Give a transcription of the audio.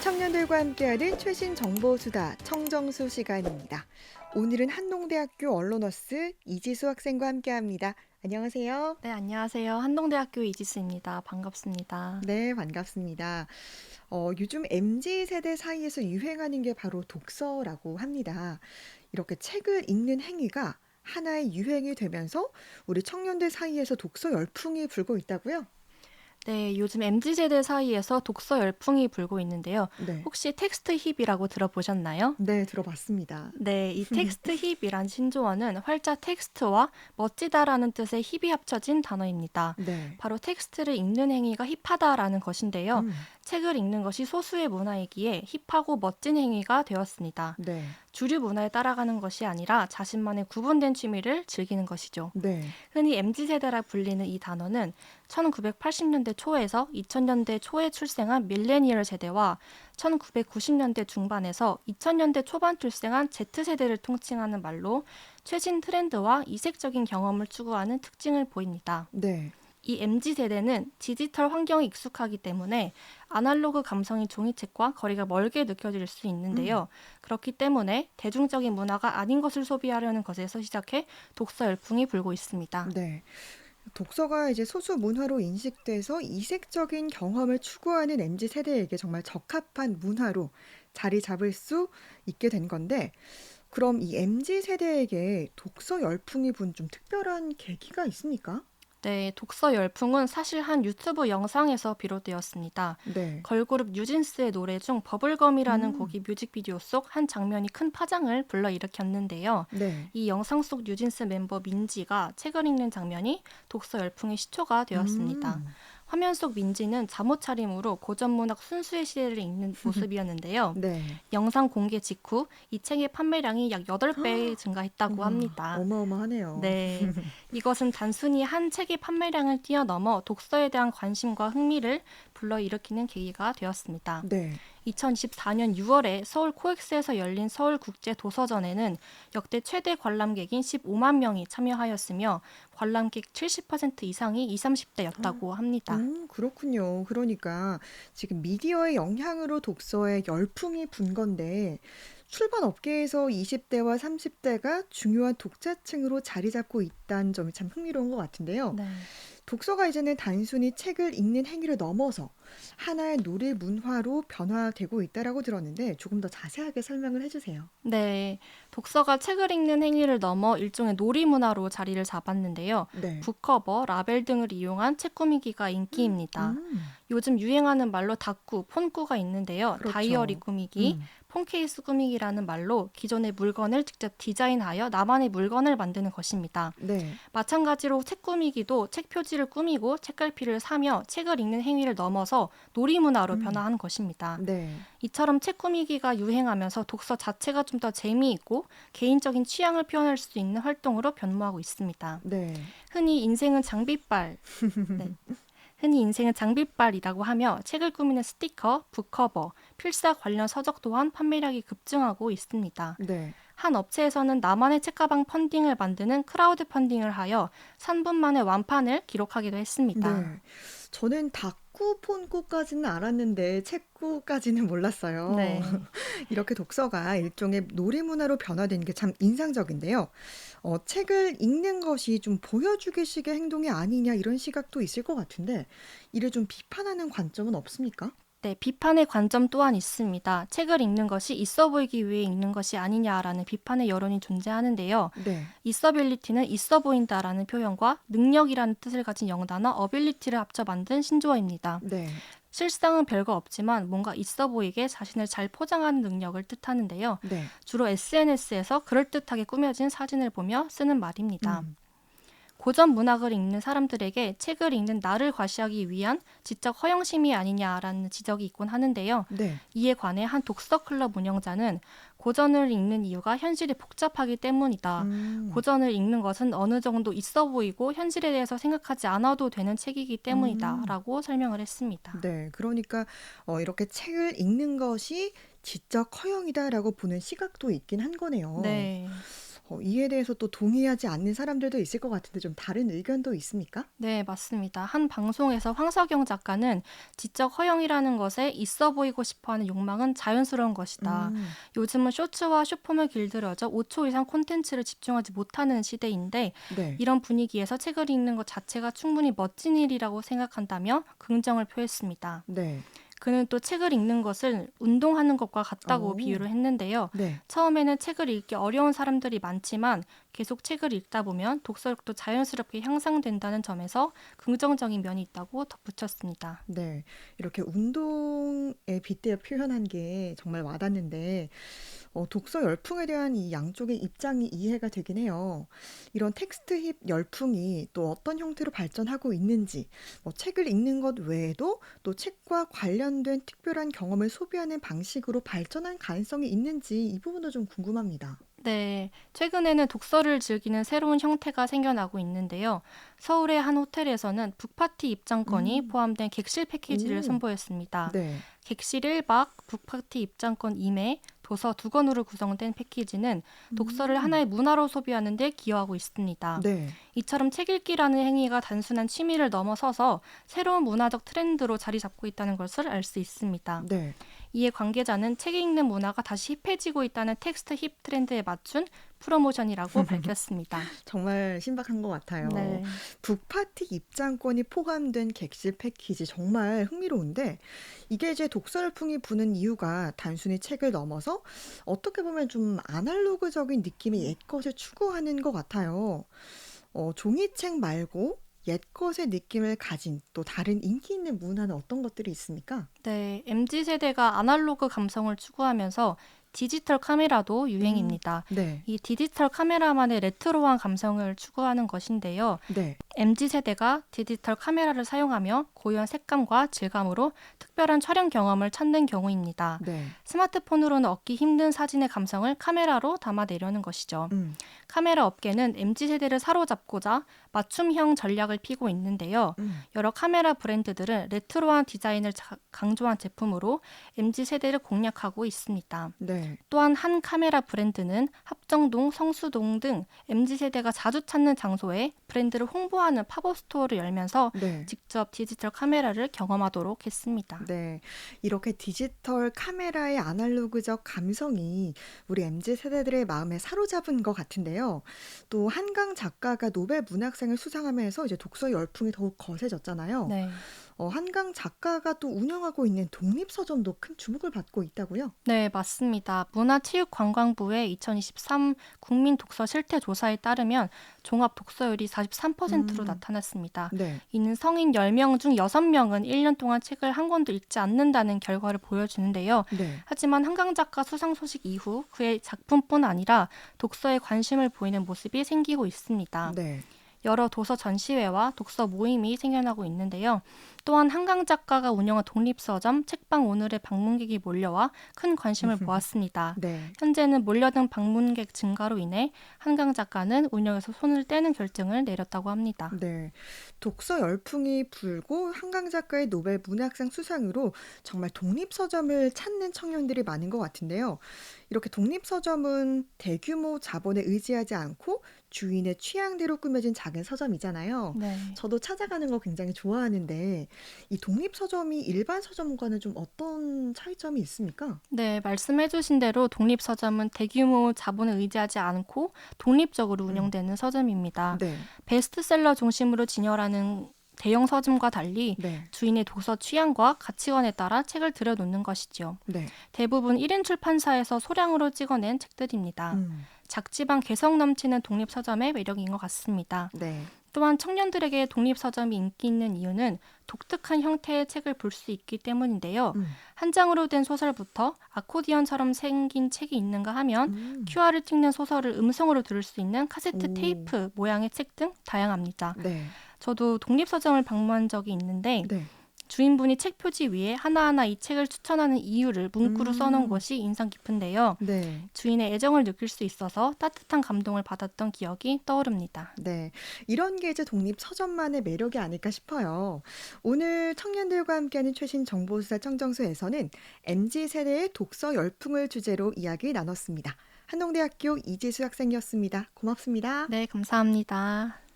청년들과 함께하는 최신 정보 수다 청정수 시간입니다. 오늘은 한동대학교 언론어스 이지수 학생과 함께합니다. 안녕하세요. 네, 안녕하세요. 한동대학교 이지수입니다. 반갑습니다. 네, 반갑습니다. 요즘 MZ세대 사이에서 유행하는 게 바로 독서라고 합니다. 이렇게 책을 읽는 행위가 하나의 유행이 되면서 우리 청년들 사이에서 독서 열풍이 불고 있다고요? 네, 요즘 MZ세대 사이에서 독서 열풍이 불고 있는데요. 네. 혹시 텍스트 힙이라고 들어보셨나요? 네, 들어봤습니다. 네, 이 텍스트 힙이란 신조어는 활자 텍스트와 멋지다라는 뜻의 힙이 합쳐진 단어입니다. 네. 바로 텍스트를 읽는 행위가 힙하다라는 것인데요. 음, 책을 읽는 것이 소수의 문화이기에 힙하고 멋진 행위가 되었습니다. 네. 주류 문화에 따라가는 것이 아니라 자신만의 구분된 취미를 즐기는 것이죠. 네. 흔히 MZ세대라 불리는 이 단어는 1980년대 초에서 2000년대 초에 출생한 밀레니얼 세대와 1990년대 중반에서 2000년대 초반 출생한 Z세대를 통칭하는 말로 최신 트렌드와 이색적인 경험을 추구하는 특징을 보입니다. 네. 이 MZ세대는 디지털 환경에 익숙하기 때문에 아날로그 감성인 종이책과 거리가 멀게 느껴질 수 있는데요. 그렇기 때문에 대중적인 문화가 아닌 것을 소비하려는 것에서 시작해 독서 열풍이 불고 있습니다. 네. 독서가 이제 소수 문화로 인식돼서 이색적인 경험을 추구하는 MZ 세대에게 정말 적합한 문화로 자리 잡을 수 있게 된 건데, 그럼 이 MZ 세대에게 독서 열풍이 분 좀 특별한 계기가 있습니까? 네, 독서 열풍은 사실 한 유튜브 영상에서 비롯되었습니다. 네. 걸그룹 뉴진스의 노래 중 버블검이라는 음, 곡이 뮤직비디오 속 한 장면이 큰 파장을 불러일으켰는데요. 네. 이 영상 속 뉴진스 멤버 민지가 책을 읽는 장면이 독서 열풍의 시초가 되었습니다. 음, 화면 속 민지는 잠옷 차림으로 고전문학 순수의 시대를 읽는 모습이었는데요. 네. 영상 공개 직후 이 책의 판매량이 약 8배 증가했다고 우와, 합니다. 어마어마하네요. 네, 이것은 단순히 한 책의 판매량을 뛰어넘어 독서에 대한 관심과 흥미를 불러일으키는 계기가 되었습니다. 네. 2024년 6월에 서울 코엑스에서 열린 서울국제도서전에는 역대 최대 관람객인 15만 명이 참여하였으며 관람객 70% 이상이 20, 30대였다고 합니다. 그렇군요. 그러니까 지금 미디어의 영향으로 독서에 열풍이 분 건데, 출판 업계에서 20대와 30대가 중요한 독자층으로 자리 잡고 있다는 점이 참 흥미로운 것 같은데요. 네. 독서가 이제는 단순히 책을 읽는 행위를 넘어서 하나의 놀이 문화로 변화되고 있다라고 들었는데 조금 더 자세하게 설명을 해주세요. 네, 독서가 책을 읽는 행위를 넘어 일종의 놀이문화로 자리를 잡았는데요. 네. 북커버, 라벨 등을 이용한 책 꾸미기가 인기입니다. 음, 요즘 유행하는 말로 다꾸, 폰꾸가 있는데요. 다이어리 그렇죠. 꾸미기, 음, 폰케이스 꾸미기라는 말로 기존의 물건을 직접 디자인하여 나만의 물건을 만드는 것입니다. 네. 마찬가지로 책 꾸미기도 책 표지를 꾸미고 책갈피를 사며 책을 읽는 행위를 넘어서 놀이문화로 음, 변화한 것입니다. 네. 이처럼 책 꾸미기가 유행하면서 독서 자체가 좀 더 재미있고 개인적인 취향을 표현할 수 있는 활동으로 변모하고 있습니다. 네. 흔히 인생은 장비빨, 네. 흔히 인생은 장비빨이라고 하며 책을 꾸미는 스티커, 북커버, 필사 관련 서적 또한 판매량이 급증하고 있습니다. 네. 한 업체에서는 나만의 책가방 펀딩을 만드는 크라우드 펀딩을 하여 3분 만에 완판을 기록하기도 했습니다. 네. 저는 다꾸 폰꾸까지는 알았는데 책꾸까지는 몰랐어요. 네. 이렇게 독서가 일종의 놀이 문화로 변화된 게 참 인상적인데요. 책을 읽는 것이 좀 보여주기식의 행동이 아니냐 이런 시각도 있을 것 같은데 이를 좀 비판하는 관점은 없습니까? 네, 비판의 관점 또한 있습니다. 책을 읽는 것이 있어 보이기 위해 읽는 것이 아니냐라는 비판의 여론이 존재하는데요. 네. 있어빌리티는 있어 보인다라는 표현과 능력이라는 뜻을 가진 영단어 어빌리티를 합쳐 만든 신조어입니다. 네. 실상은 별거 없지만 뭔가 있어 보이게 자신을 잘 포장하는 능력을 뜻하는데요. 네. 주로 SNS에서 그럴듯하게 꾸며진 사진을 보며 쓰는 말입니다. 음. 고전 문학을 읽는 사람들에게 책을 읽는 나를 과시하기 위한 지적 허영심이 아니냐라는 지적이 있곤 하는데요. 네. 이에 관해 한 독서 클럽 운영자는 고전을 읽는 이유가 현실이 복잡하기 때문이다. 음. 고전을 읽는 것은 어느 정도 있어 보이고 현실에 대해서 생각하지 않아도 되는 책이기 때문이다. 음. 라고 설명을 했습니다. 네. 그러니까 이렇게 책을 읽는 것이 지적 허영이다라고 보는 시각도 있긴 한 거네요. 네. 이에 대해서 또 동의하지 않는 사람들도 있을 것 같은데 좀 다른 의견도 있습니까? 네, 맞습니다. 한 방송에서 황석영 작가는 지적 허용이라는 것에 있어 보이고 싶어 하는 욕망은 자연스러운 것이다. 음. 요즘은 쇼츠와 쇼폼에 길들여져 5초 이상 콘텐츠를 집중하지 못하는 시대인데 네. 이런 분위기에서 책을 읽는 것 자체가 충분히 멋진 일이라고 생각한다며 긍정을 표했습니다. 네. 그는 또 책을 읽는 것을 운동하는 것과 같다고 어. 비유를 했는데요. 네. 처음에는 책을 읽기 어려운 사람들이 많지만 계속 책을 읽다 보면 독서력도 자연스럽게 향상된다는 점에서 긍정적인 면이 있다고 덧붙였습니다. 네. 이렇게 운동에 빗대어 표현한 게 정말 와닿는데 독서 열풍에 대한 이 양쪽의 입장이 이해가 되긴 해요. 이런 텍스트 힙 열풍이 또 어떤 형태로 발전하고 있는지, 책을 읽는 것 외에도 또 책과 관련된 특별한 경험을 소비하는 방식으로 발전한 가능성이 있는지 이 부분도 좀 궁금합니다. 네, 최근에는 독서를 즐기는 새로운 형태가 생겨나고 있는데요. 서울의 한 호텔에서는 북파티 입장권이 음. 포함된 객실 패키지를 오. 선보였습니다. 네. 객실 1박, 북파티 입장권 2매, 도서 2권으로 구성된 패키지는 독서를 음. 하나의 문화로 소비하는 데 기여하고 있습니다. 네. 이처럼 책 읽기라는 행위가 단순한 취미를 넘어서서 새로운 문화적 트렌드로 자리 잡고 있다는 것을 알 수 있습니다. 네. 이에 관계자는 책 읽는 문화가 다시 힙해지고 있다는 텍스트 힙 트렌드에 맞춘 프로모션이라고 밝혔습니다. 정말 신박한 것 같아요. 네. 북파티 입장권이 포함된 객실 패키지 정말 흥미로운데 이게 이제 독서열풍이 부는 이유가 단순히 책을 넘어서 어떻게 보면 좀 아날로그적인 느낌의 옛것을 추구하는 것 같아요. 종이책 말고 옛것의 느낌을 가진 또 다른 인기 있는 문화는 어떤 것들이 있습니까? 네, MZ 세대가 아날로그 감성을 추구하면서 디지털 카메라도 음. 유행입니다. 네. 이 디지털 카메라만의 레트로한 감성을 추구하는 것인데요. 네. MZ 세대가 디지털 카메라를 사용하며 고유한 색감과 질감으로 특별한 촬영 경험을 찾는 경우입니다. 네. 스마트폰으로는 얻기 힘든 사진의 감성을 카메라로 담아내려는 것이죠. 음. 카메라 업계는 MZ 세대를 사로잡고자 맞춤형 전략을 피고 있는데요. 음. 여러 카메라 브랜드들은 레트로한 디자인을 강조한 제품으로 MZ 세대를 공략하고 있습니다. 네. 또한 한 카메라 브랜드는 합정동, 성수동 등 MZ 세대가 자주 찾는 장소에 브랜드를 홍보하는 팝업 스토어를 열면서 네. 직접 디지털 카메라를 경험하도록 했습니다. 네. 이렇게 디지털 카메라의 아날로그적 감성이 우리 MZ 세대들의 마음에 사로잡은 것 같은데요. 또 한강 작가가 노벨 문학상을 수상하면서 이제 독서 열풍이 더욱 거세졌잖아요. 네. 한강 작가가 또 운영하고 있는 독립서점도 큰 주목을 받고 있다고요? 네, 맞습니다. 문화체육관광부의 2023 국민 독서 실태 조사에 따르면 종합 독서율이 43%로 음. 나타났습니다. 네. 이는 성인 10명 중 6명은 1년 동안 책을 한 권도 읽지 않는다는 결과를 보여주는데요. 네. 하지만 한강 작가 수상 소식 이후 그의 작품뿐 아니라 독서에 관심을 보이는 모습이 생기고 있습니다. 네. 여러 도서 전시회와 독서 모임이 생겨나고 있는데요. 또한 한강 작가가 운영한 독립서점 책방 오늘의 방문객이 몰려와 큰 관심을 모았습니다. 네. 현재는 몰려든 방문객 증가로 인해 한강 작가는 운영에서 손을 떼는 결정을 내렸다고 합니다. 네. 독서 열풍이 불고 한강 작가의 노벨 문학상 수상으로 정말 독립서점을 찾는 청년들이 많은 것 같은데요. 이렇게 독립서점은 대규모 자본에 의지하지 않고 주인의 취향대로 꾸며진 작은 서점이잖아요. 네. 저도 찾아가는 거 굉장히 좋아하는데 이 독립서점이 일반 서점과는 좀 어떤 차이점이 있습니까? 네, 말씀해주신 대로 독립서점은 대규모 자본을 의지하지 않고 독립적으로 음. 운영되는 서점입니다. 네. 베스트셀러 중심으로 진열하는 대형 서점과 달리 네. 주인의 독서 취향과 가치관에 따라 책을 들여놓는 것이지요. 네. 대부분 1인 출판사에서 소량으로 찍어낸 책들입니다. 음. 작지만 개성 넘치는 독립서점의 매력인 것 같습니다. 네. 또한 청년들에게 독립서점이 인기 있는 이유는 독특한 형태의 책을 볼 수 있기 때문인데요. 음. 한 장으로 된 소설부터 아코디언처럼 생긴 책이 있는가 하면 음. QR을 찍는 소설을 음성으로 들을 수 있는 카세트 오. 테이프 모양의 책 등 다양합니다. 네. 저도 독립서점을 방문한 적이 있는데 네. 주인분이 책 표지 위에 하나하나 이 책을 추천하는 이유를 문구로 써놓은 것이 인상 깊은데요. 네. 주인의 애정을 느낄 수 있어서 따뜻한 감동을 받았던 기억이 떠오릅니다. 네. 이런 게 이제 독립 서점만의 매력이 아닐까 싶어요. 오늘 청년들과 함께하는 최신 정보수사 청정수에서는 MZ 세대의 독서 열풍을 주제로 이야기 나눴습니다. 한동대학교 이지수 학생이었습니다. 고맙습니다. 네, 감사합니다.